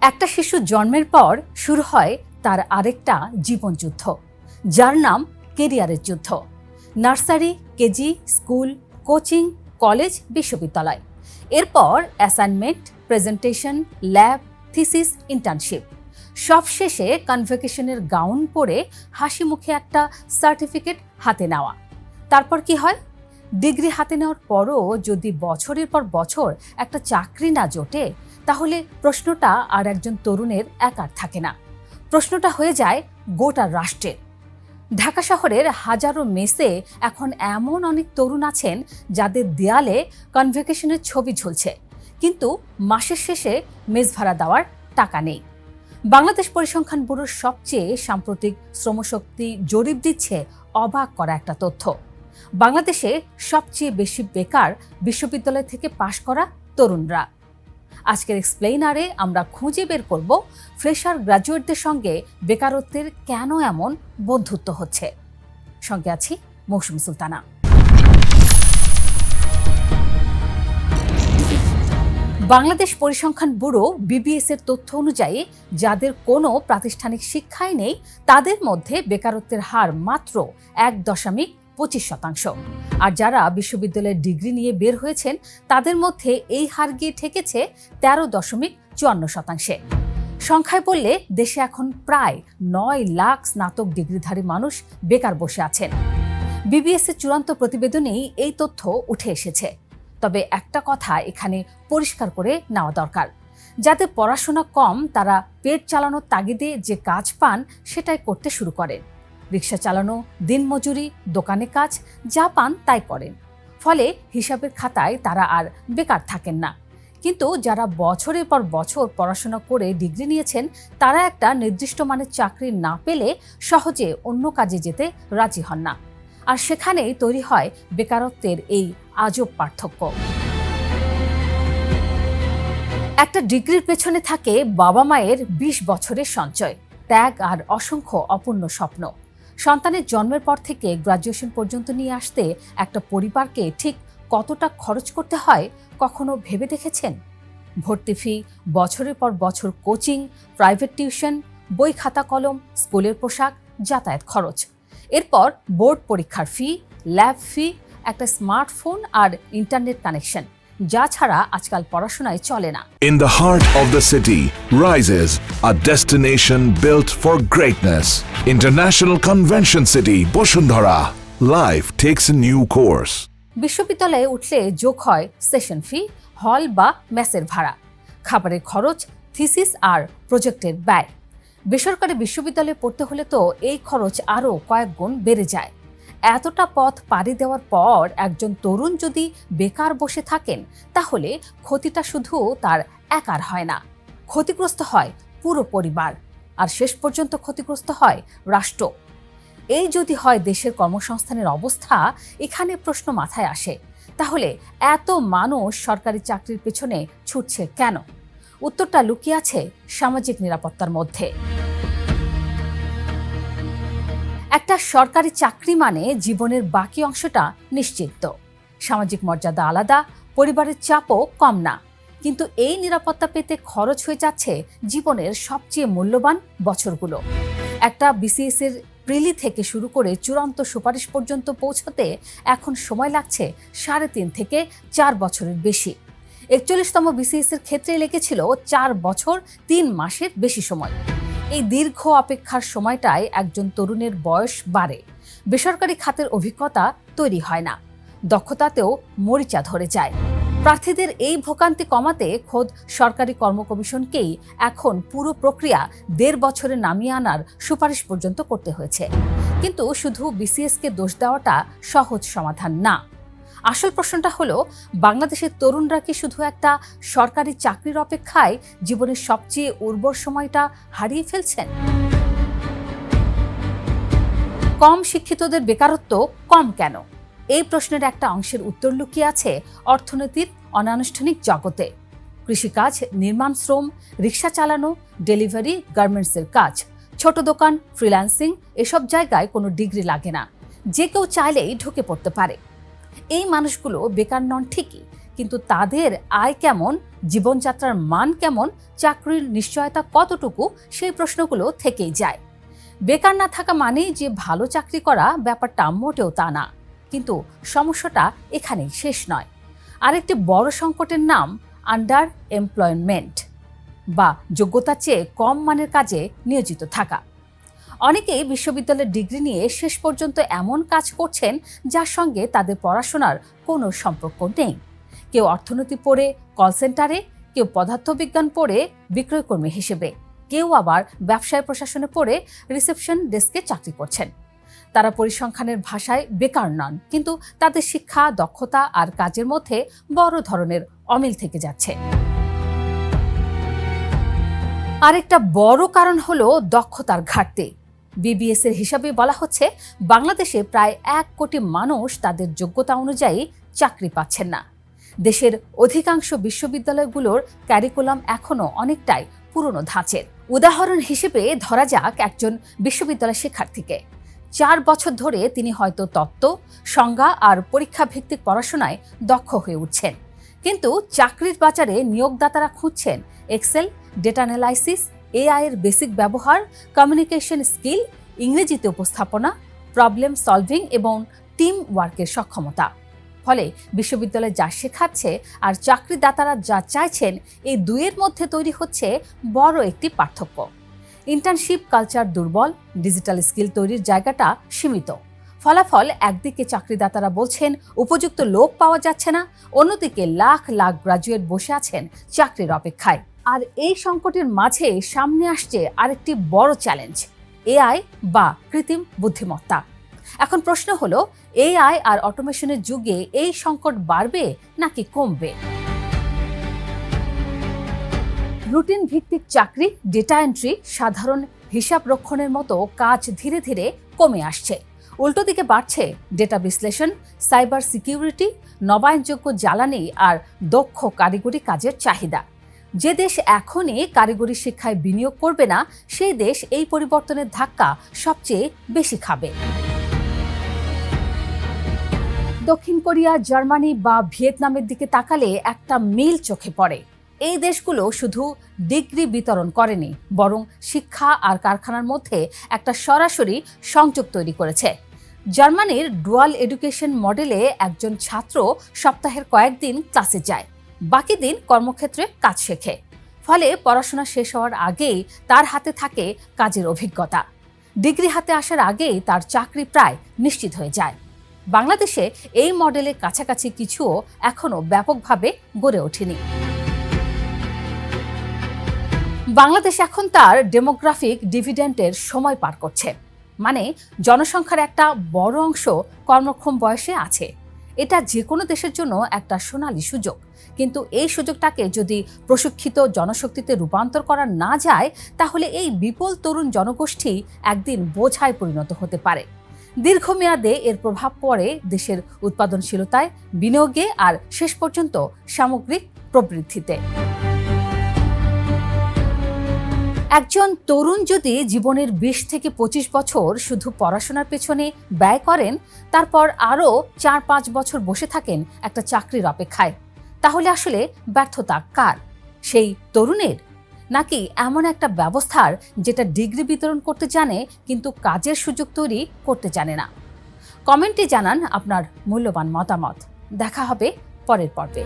একটা শিশু জন্মের পর শুরু হয় তার আরেকটা জীবনযুদ্ধ, যার নাম কেরিয়ারের যুদ্ধ। Nursery, KG, school, coaching, college, বিশ্ববিদ্যালয়। এরপর assignment, presentation, lab, thesis, internship. সব শেষে কনভোকেশনের গাউন পরে হাসি মুখে একটা সার্টিফিকেট হাতে নেওয়া। তারপর কি হয়? ডিগ্রি হাতে নেওয়ার পরও যদি বছরের পর বছর একটা চাকরি না জোটে, তাহলে প্রশ্নটা আর একজন তরুণের একার থাকে না, প্রশ্নটা হয়ে যায় গোটা রাষ্ট্রের। ঢাকা শহরের হাজারো মেসে এখন এমন অনেক তরুণ আছেন যাদের দেয়ালে কনভোকেশনের ছবি ঝুলছে, কিন্তু মাসের শেষে মেস ভাড়া দেওয়ার টাকা নেই। বাংলাদেশ পরিসংখ্যান ব্যুরোর সবচেয়ে সাম্প্রতিক শ্রমশক্তি জরিপ দিচ্ছে অবাক করা একটা তথ্য। বাংলাদেশে সবচেয়ে বেশি বেকার বিশ্ববিদ্যালয় থেকে পাশ করা তরুণরা। আজকের এক্সপ্লেইনারে আমরা খুঁজে বের করব ফ্রেশার গ্র্যাজুয়েটদের সঙ্গে বেকারত্বের কেন এমন বন্ধুত্ব হচ্ছে। সঙ্গে আছি মৌসুমী সুলতানা। বাংলাদেশ পরিসংখ্যান ব্যুরো বিবিএস এর তথ্য অনুযায়ী যাদের কোনো প্রাতিষ্ঠানিক শিক্ষাই নেই, তাদের মধ্যে বেকারত্বের হার মাত্র 1.25%। আর যারা বিশ্ববিদ্যালয়ের ডিগ্রি নিয়ে বের হয়েছেন, তাদের মধ্যে এই হার গিয়ে ঠেকেছে 13.54%। সংখ্যায় বললে দেশে এখন প্রায় 9 লাখ স্নাতক ডিগ্রিধারী মানুষ বেকার বসে আছেন। বিবিএস এর চূড়ান্ত প্রতিবেদনেই এই তথ্য উঠে এসেছে। তবে একটা কথা এখানে পরিষ্কার করে নেওয়া দরকার, যাদের পড়াশোনা কম তারা পেট চালানোর তাগিদে যে কাজ পান সেটাই করতে শুরু করেন। রিক্সা চালানো, দিনমজুরি, দোকানে কাজ, যা পান তাই করেন। ফলে হিসাবের খাতায় তারা আর বেকার থাকেন না। কিন্তু যারা বছরের পর বছর পড়াশোনা করে ডিগ্রি নিয়েছেন, তারা একটা নির্দিষ্ট মানের চাকরি না পেলে সহজে অন্য কাজে যেতে রাজি হন না। আর সেখানেই তৈরি হয় বেকারত্বের এই আজব পার্থক্য। একটা ডিগ্রির পেছনে থাকে বাবা মায়ের 20 বছরের সঞ্চয়, ত্যাগ আর অসংখ্য অপূর্ণ স্বপ্ন। সন্তানের জন্মের পর থেকে গ্র্যাজুয়েশন পর্যন্ত নিয়ে আসতে একটা পরিবারকে ঠিক কতটা খরচ করতে হয় কখনো ভেবে দেখেছেন? ভর্তি ফি, বছরের পর বছর কোচিং, প্রাইভেট টিউশন, বই খাতা কলম, স্কুলের পোশাক, যাতায়াত খরচ। এরপর বোর্ড পরীক্ষার ফি, ল্যাব ফি, একটা স্মার্টফোন আর ইন্টারনেট কানেকশন, যা ছাড়া আজকাল পড়াশোনায় চলে না। In the heart of the city rises a destination built for greatness. International Convention City, Bosundhara. Life takes a new course. বিশ্ববিদ্যালয়ে উঠলে যোগ হয় সেশন ফি, হল বা মেসের ভাড়া, খাবারের খরচ, থিসিস আর প্রজেক্টের ব্যয়। বেসরকারি বিশ্ববিদ্যালয়ে পড়তে হলে তো এই খরচ আরও কয়েক গুণ বেড়ে যায়। এতটা পথ পাড়ি দেওয়ার পর একজন তরুণ যদি বেকার বসে থাকেন, তাহলে ক্ষতিটা শুধু তার একার হয় না, ক্ষতিগ্রস্ত হয় পুরো পরিবার, আর শেষ পর্যন্ত ক্ষতিগ্রস্ত হয় রাষ্ট্র। এই যদি হয় দেশের কর্মসংস্থানের অবস্থা, এখানে প্রশ্ন মাথায় আসে, তাহলে এত মানুষ সরকারি চাকরির পেছনে ছুটছে কেন? উত্তরটা লুকিয়ে আছে সামাজিক নিরাপত্তার মধ্যে। একটা সরকারি চাকরি মানে জীবনের বাকি অংশটা নিশ্চিত, সামাজিক মর্যাদা আলাদা, পরিবারের চাপও কম না। কিন্তু এই নিরাপত্তা পেতে খরচ হয়ে যাচ্ছে জীবনের সবচেয়ে মূল্যবান বছরগুলো। একটা বিসিএস এর প্রিলি থেকে শুরু করে চূড়ান্ত সুপারিশ পর্যন্ত পৌঁছতে এখন সময় লাগছে 3.5 থেকে 4 বছরের বেশি। 41তম বিসিএস এর ক্ষেত্রে লেগেছিল 4 বছর 3 মাসের বেশি সময়। এই দীর্ঘ অপেক্ষার সময়টায় একজন তরুণের বয়স বাড়ে, বেসরকারি খাতের অভিজ্ঞতা তৈরি হয় না, দক্ষতাতেও মরিচা ধরে যায়। প্রার্থীদের এই ভোগান্তি কমাতে খোদ সরকারি কর্ম কমিশনকেই এখন পুরো প্রক্রিয়া 1.5 বছরে নামিয়ে আনার সুপারিশ পর্যন্ত করতে হয়েছে। কিন্তু শুধু বিসিএসকে দোষ দেওয়াটা সহজ সমাধান না। আসল প্রশ্নটা হলো, বাংলাদেশের তরুণরা কি শুধু একটা সরকারি চাকরির অপেক্ষায় জীবনের সবচেয়ে উর্বর সময়টা হারিয়ে ফেলছেন? কম শিক্ষিতদের বেকারত্ব কম কেন? এই প্রশ্নের একটা অংশের উত্তর লুকিয়ে আছে অর্থনীতির অনানুষ্ঠানিক জগতে। কৃষিকাজ, নির্মাণ শ্রম, রিক্সা চালানো, ডেলিভারি, গার্মেন্টসের কাজ, ছোট দোকান, ফ্রিল্যান্সিং, এসব জায়গায় কোনো ডিগ্রি লাগে না, যে কেউ চাইলেই ঢুকে পড়তে পারে। এই মানুষগুলো বেকার নন ঠিকই, কিন্তু তাদের আয় কেমন, জীবনযাত্রার মান কেমন, চাকরির নিশ্চয়তা কতটুকু, সেই প্রশ্নগুলো থেকেই যায়। বেকার না থাকা মানেই যে ভালো চাকরি করা, ব্যাপারটা মোটেও তা না। কিন্তু সমস্যাটা এখানেই শেষ নয়। আরেকটি বড় সংকটের নাম আন্ডার এমপ্লয়মেন্ট বা যোগ্যতার চেয়ে কম মানের কাজে নিয়োজিত থাকা। অনেকেই বিশ্ববিদ্যালয়ের ডিগ্রি নিয়ে শেষ পর্যন্ত এমন কাজ করছেন যার সঙ্গে তাদের পড়াশোনার কোনো সম্পর্ক নেই। কেউ অর্থনীতি পড়ে কল সেন্টারে, কেউ পদার্থবিজ্ঞান পড়ে বিক্রয়কর্মী হিসেবে, কেউ আবার ব্যবসায় প্রশাসনে পড়ে রিসেপশন ডেস্কে চাকরি করছেন। তারা পরিসংখ্যানের ভাষায় বেকার নন, কিন্তু তাদের শিক্ষা, দক্ষতা আর কাজের মধ্যে বড় ধরনের অমিল থেকে যাচ্ছে। আরেকটা বড় কারণ হলো দক্ষতার ঘাটতি। বিবিএস এর হিসাবে বলা হচ্ছে, বাংলাদেশে প্রায় 1 কোটি মানুষ তাদের যোগ্যতা অনুযায়ী চাকরি পাচ্ছেন না। দেশের অধিকাংশ বিশ্ববিদ্যালয়গুলোর ক্যারিকুলাম এখনো অনেকটাই পুরনো ধাঁচের। উদাহরণ হিসেবে ধরা যাক একজন বিশ্ববিদ্যালয় শিক্ষার্থীকে। 4 বছর ধরে তিনি হয়তো তত্ত্ব, সংজ্ঞা আর পরীক্ষা ভিত্তিক পড়াশোনায় দক্ষ হয়ে উঠছেন, কিন্তু চাকরির বাজারে নিয়োগদাতারা খুঁজছেন এক্সেল, ডেটা অ্যানালাইসিস, এআই এর বেসিক ব্যবহার, কমিউনিকেশন স্কিল, ইংরেজিতে উপস্থাপনা, প্রবলেম সলভিং এবং টিম ওয়ার্কের সক্ষমতা। ফলে বিশ্ববিদ্যালয় যা শেখাচ্ছে আর চাকরিদাতারা যা চাইছেন, এই দুইয়ের মধ্যে তৈরি হচ্ছে বড় একটি পার্থক্য। ইন্টার্নশিপ কালচার দুর্বল, ডিজিটাল স্কিল তৈরির জায়গাটা সীমিত। ফলাফল, একদিকে চাকরিদাতারা বলছেন উপযুক্ত লোক পাওয়া যাচ্ছে না, অন্যদিকে লাখ লাখ গ্রাজুয়েট বসে আছেন চাকরির অপেক্ষায়। আর এই সংকটের মাঝে সামনে আসছে আরেকটি বড় চ্যালেঞ্জ, এআই বা কৃত্রিম বুদ্ধিমত্তা। এখন প্রশ্ন হলো, এআই আর অটোমেশনের যুগে এই সংকট বাড়বে নাকি কমবে? রুটিন ভিত্তিক চাকরি, ডেটা এন্ট্রি, সাধারণ হিসাব রক্ষণের মতো কাজ ধীরে ধীরে কমে আসছে। উল্টো দিকে বাড়ছে ডেটা বিশ্লেষণ, সাইবার সিকিউরিটি, নবায়নযোগ্য জ্বালানি আর দক্ষ কারিগরি কাজের চাহিদা। যে দেশ এখনই কারিগরি শিক্ষায় বিনিয়োগ করবে না, সেই দেশ এই পরিবর্তনের ধাক্কা সবচেয়ে বেশি খাবে। দক্ষিণ কোরিয়া, জার্মানি বা ভিয়েতনামের দিকে তাকালে একটা মিল চোখে পড়ে। এই দেশগুলো শুধু ডিগ্রি বিতরণ করেনি, বরং শিক্ষা আর কারখানার মধ্যে একটা সরাসরি সংযোগ তৈরি করেছে। জার্মানির ডুয়াল এডুকেশন মডেলে একজন ছাত্র সপ্তাহের কয়েকদিন ক্লাসে যায়, বাকি দিন কর্মক্ষেত্রে কাজ শেখে। ফলে পড়াশোনা শেষ হওয়ার আগেই তার হাতে থাকে কাজের অভিজ্ঞতা। ডিগ্রি হাতে আসার আগেই তার চাকরি প্রায় নিশ্চিত হয়ে যায়। বাংলাদেশে এই মডেলের কাছাকাছি কিছুও এখনো ব্যাপকভাবে গড়ে ওঠেনি। বাংলাদেশ এখন তার ডেমোগ্রাফিক ডিভিডেন্ডের সময় পার করছে, মানে জনসংখ্যার একটা বড় অংশ কর্মক্ষম বয়সে আছে। এটা যে কোনো দেশের জন্য একটা সোনালী সুযোগ, কিন্তু এই সুযোগটাকে যদি প্রশিক্ষিত জনশক্তিতে রূপান্তর করা না যায়, তাহলে এই বিপুল তরুণ জনগোষ্ঠী একদিন বোঝায় পরিণত হতে পারে। দীর্ঘমেয়াদে এর প্রভাব পড়ে দেশের উৎপাদনশীলতায়, বিনিয়োগে আর শেষ পর্যন্ত সামগ্রিক প্রবৃদ্ধিতে। একজন তরুণ যদি জীবনের 20 থেকে 25 বছর শুধু পড়াশোনার পেছনে ব্যয় করেন, তারপর আরও 4-5 বছর বসে থাকেন একটা চাকরির অপেক্ষায়, তাহলে আসলে ব্যর্থতা কার? সেই তরুণের, নাকি এমন একটা ব্যবস্থার যেটা ডিগ্রি বিতরণ করতে জানে কিন্তু কাজের সুযোগ তৈরি করতে জানে না? কমেন্টে জানান আপনার মূল্যবান মতামত। দেখা হবে পরের পর্বে।